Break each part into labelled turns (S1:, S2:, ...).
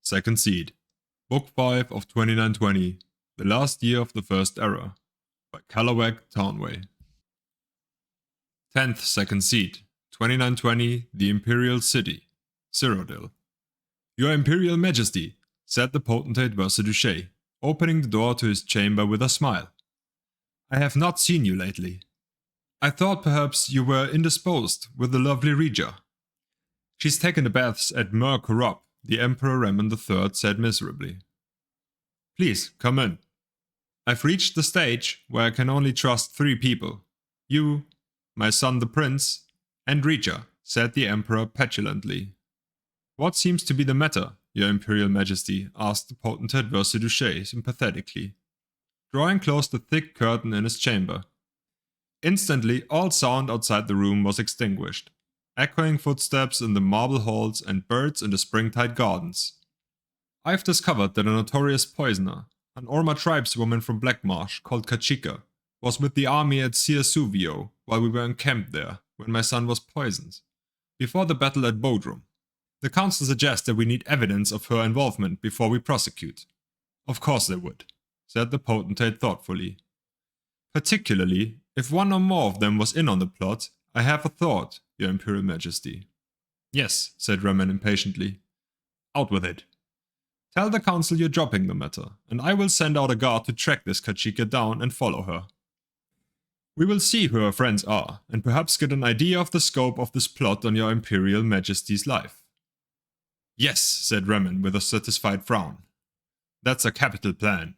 S1: Second Seed. Book 5 of 2920. The Last Year of the First Era. By Callawag Townway. 10th Second Seed. 2920. The Imperial City. Cyrodiil. Your Imperial Majesty, said the potentate Versailles, opening the door to his chamber with a smile. I have not seen you lately. I thought perhaps you were indisposed with the lovely Regia. She's taken the baths at Mer Corrupt, the Emperor Ramon III said miserably. Please, come in. I've reached the stage where I can only trust 3 people. You, my son the prince, and Regia, said the Emperor petulantly. What seems to be the matter, your Imperial Majesty? Asked the potentate Versailles sympathetically, drawing close the thick curtain in his chamber. Instantly, all sound outside the room was extinguished, echoing footsteps in the marble halls and birds in the springtide gardens. I've discovered that a notorious poisoner, an Orma tribeswoman from Blackmarsh called Kachika, was with the army at Suvio while we were encamped there when my son was poisoned, before the battle at Bodrum. The council suggests that we need evidence of her involvement before we prosecute. Of course they would, said the potentate thoughtfully. Particularly, if one or more of them was in on the plot, I have a thought, your Imperial Majesty. Yes, said Ramon impatiently. Out with it. Tell the council you're dropping the matter, and I will send out a guard to track this Kachika down and follow her. We will see who her friends are, and perhaps get an idea of the scope of this plot on your Imperial Majesty's life. Yes, said Ramon with a satisfied frown. That's a capital plan.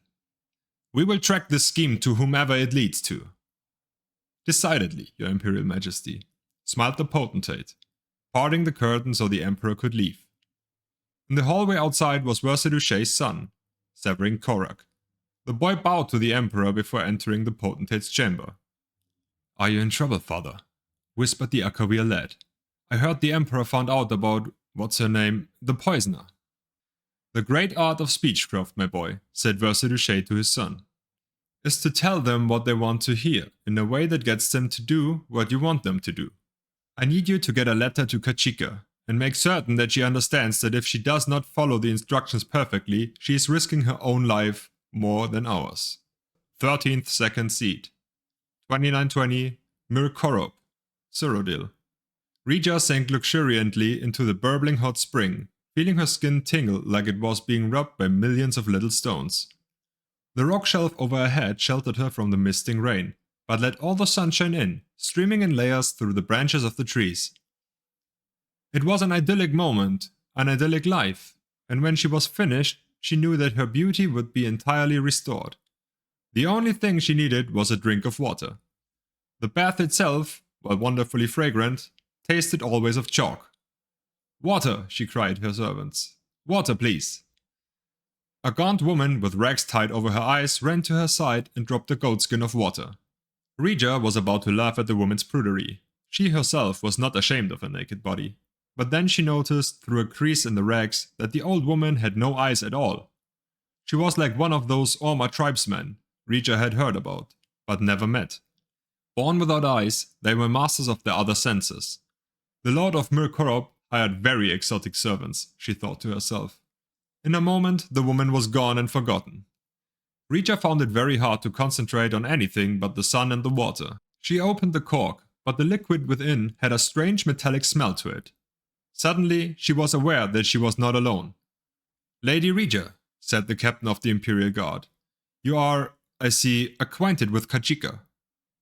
S1: We will track this scheme to whomever it leads to. Decidedly, your Imperial Majesty, smiled the potentate, parting the curtain so the Emperor could leave. In the hallway outside was Versailles' son, Severin Korak. The boy bowed to the Emperor before entering the potentate's chamber. Are you in trouble, father? Whispered the Akawir lad. I heard the Emperor found out about, what's her name, the poisoner. The great art of speechcraft, my boy, said Versailles to his son, is to tell them what they want to hear in a way that gets them to do what you want them to do. I need you to get a letter to Kachika and make certain that she understands that if she does not follow the instructions perfectly, she is risking her own life more than ours. 13th Second Seed. 2920, Mir Korop, Cyrodiil. Regia sank luxuriantly into the burbling hot spring, feeling her skin tingle like it was being rubbed by millions of little stones. The rock shelf over her head sheltered her from the misting rain, but let all the sunshine in, streaming in layers through the branches of the trees. It was an idyllic moment, an idyllic life, and when she was finished, she knew that her beauty would be entirely restored. The only thing she needed was a drink of water. The bath itself, while wonderfully fragrant, tasted always of chalk. Water, she cried her servants. Water, please. A gaunt woman with rags tied over her eyes ran to her side and dropped a goatskin of water. Regia was about to laugh at the woman's prudery. She herself was not ashamed of her naked body. But then she noticed, through a crease in the rags, that the old woman had no eyes at all. She was like one of those Orma tribesmen Regia had heard about, but never met. Born without eyes, they were masters of their other senses. The Lord of Mir Korop hired very exotic servants, she thought to herself. In a moment, the woman was gone and forgotten. Regia found it very hard to concentrate on anything but the sun and the water. She opened the cork, but the liquid within had a strange metallic smell to it. Suddenly, she was aware that she was not alone. Lady Regia, said the captain of the Imperial Guard. You are, I see, acquainted with Kachika.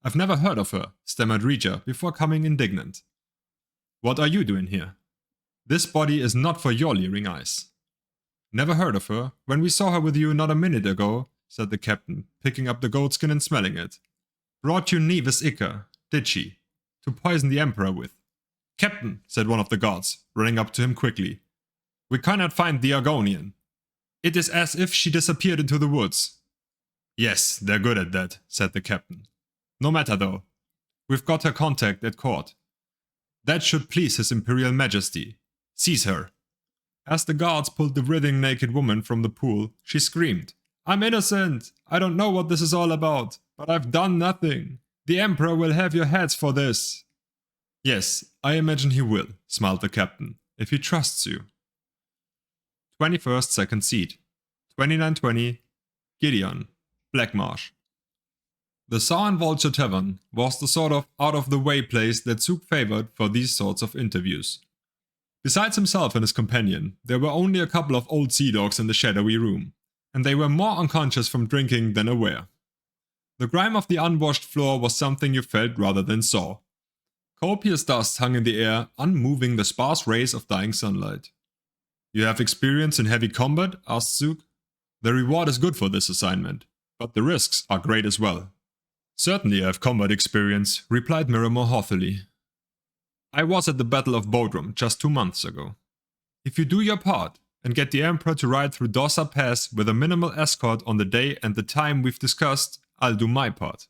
S1: I've never heard of her, stammered Regia before coming indignant. What are you doing here? This body is not for your leering eyes. Never heard of her, when we saw her with you not a minute ago, said the captain, picking up the goatskin and smelling it. Brought you Nevis Ica, did she, to poison the Emperor with? Captain, said one of the guards, running up to him quickly. We cannot find the Argonian. It is as if she disappeared into the woods. Yes, they're good at that, said the captain. No matter though. We've got her contact at court. That should please His Imperial Majesty. Seize her. As the guards pulled the writhing naked woman from the pool, she screamed, I'm innocent! I don't know what this is all about, but I've done nothing. The Emperor will have your heads for this. Yes, I imagine he will, smiled the captain, if he trusts you. 21st second seed. 2920 Gideon, Blackmarsh. The Sow and Vulture Tavern was the sort of out-of-the-way place that Zook favored for these sorts of interviews. Besides himself and his companion, there were only a couple of old sea dogs in the shadowy room, and they were more unconscious from drinking than aware. The grime of the unwashed floor was something you felt rather than saw. Copious dust hung in the air, unmoving the sparse rays of dying sunlight. "You have experience in heavy combat?" asked Zook. "The reward is good for this assignment, but the risks are great as well." "Certainly I have combat experience," replied Miramore haughtily. "I was at the Battle of Bodrum just 2 months ago. If you do your part, and get the Emperor to ride through Dossa Pass with a minimal escort on the day and the time we've discussed, I'll do my part.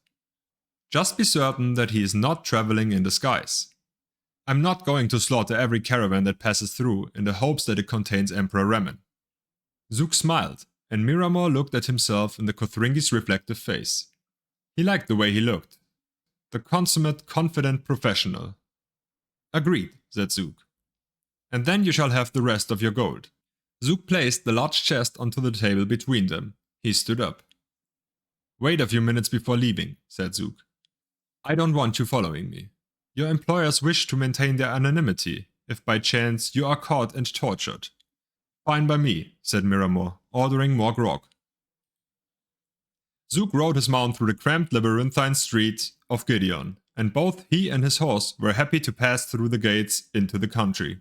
S1: Just be certain that he is not traveling in disguise. I'm not going to slaughter every caravan that passes through in the hopes that it contains Emperor Remen." Zook smiled, and Miramore looked at himself in the Kothringi's reflective face. He liked the way he looked. The consummate, confident professional. "Agreed," said Zook. "And then you shall have the rest of your gold." Zook placed the large chest onto the table between them. He stood up. "Wait a few minutes before leaving," said Zook. "I don't want you following me. Your employers wish to maintain their anonymity, if by chance you are caught and tortured." "Fine by me," said Miramore, ordering more grog. Zook rode his mount through the cramped labyrinthine streets of Gideon, and both he and his horse were happy to pass through the gates into the country.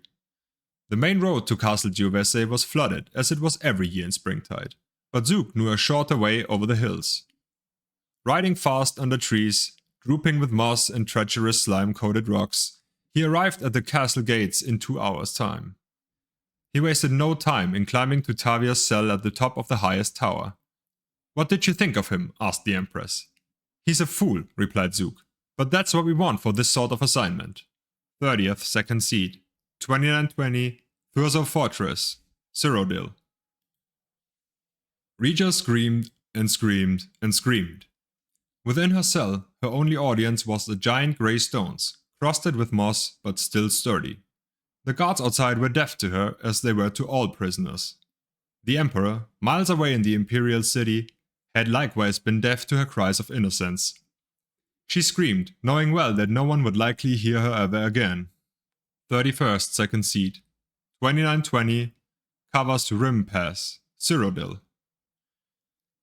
S1: The main road to Castle Giovese was flooded, as it was every year in springtide, but Zook knew a shorter way over the hills. Riding fast under trees, drooping with moss and treacherous slime-coated rocks, he arrived at the castle gates in 2 hours' time. He wasted no time in climbing to Tavia's cell at the top of the highest tower. "What did you think of him?" asked the Empress. "He's a fool," replied Zook, "but that's what we want for this sort of assignment." 30th second seed. 2920 Thurso Fortress, Cyrodiil. Regia screamed and screamed and screamed. Within her cell, her only audience was the giant grey stones, crusted with moss but still sturdy. The guards outside were deaf to her as they were to all prisoners. The Emperor, miles away in the Imperial City, had likewise been deaf to her cries of innocence. She screamed, knowing well that no one would likely hear her ever again. 31st second seed. 2920 Kavas Rim Pass, Cyrodiil.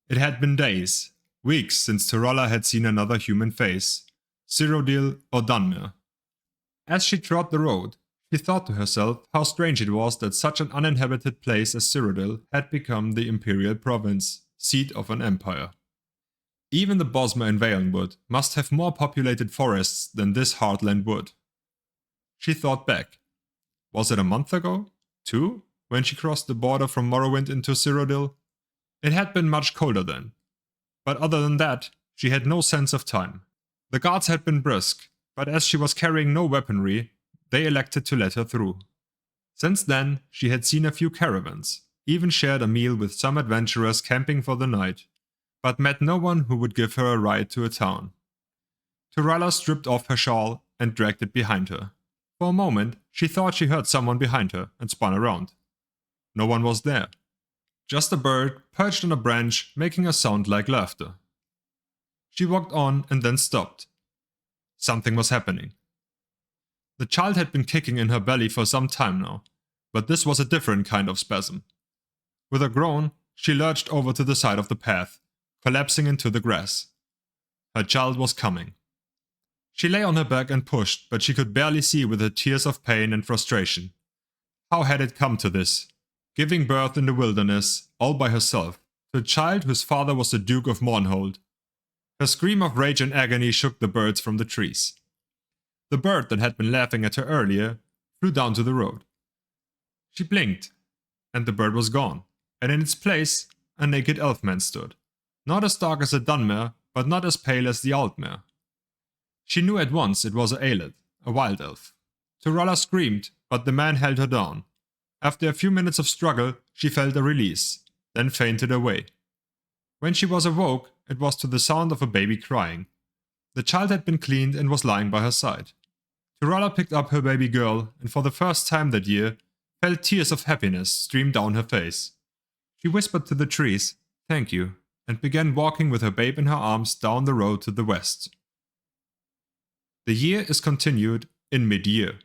S1: It had been days, weeks since Tyrella had seen another human face, Cyrodiil or Dunmer. As she trod the road, she thought to herself how strange it was that such an uninhabited place as Cyrodiil had become the imperial province, seat of an empire. Even the Bosmer in Valenwood must have more populated forests than this heartland would. She thought back. Was it a month ago? 2? When she crossed the border from Morrowind into Cyrodiil? It had been much colder then. But other than that, she had no sense of time. The guards had been brisk, but as she was carrying no weaponry, they elected to let her through. Since then, she had seen a few caravans, even shared a meal with some adventurers camping for the night, but met no one who would give her a ride to a town. Tyrella stripped off her shawl and dragged it behind her. For a moment, she thought she heard someone behind her and spun around. No one was there. Just a bird perched on a branch making a sound like laughter. She walked on and then stopped. Something was happening. The child had been kicking in her belly for some time now, but this was a different kind of spasm. With a groan, she lurched over to the side of the path, collapsing into the grass. Her child was coming. She lay on her back and pushed, but she could barely see with her tears of pain and frustration. How had it come to this? Giving birth in the wilderness, all by herself, to a child whose father was the Duke of Mournhold. Her scream of rage and agony shook the birds from the trees. The bird that had been laughing at her earlier flew down to the road. She blinked, and the bird was gone, and in its place, a naked elfman stood. Not as dark as a Dunmer, but not as pale as the Altmer. She knew at once it was a Aelid, a wild elf. Tyrella screamed, but the man held her down. After a few minutes of struggle, she felt a release, then fainted away. When she was awoke, it was to the sound of a baby crying. The child had been cleaned and was lying by her side. Tyrella picked up her baby girl, and for the first time that year, felt tears of happiness stream down her face. She whispered to the trees, "Thank you," and began walking with her babe in her arms down the road to the west. The year is continued in mid-year.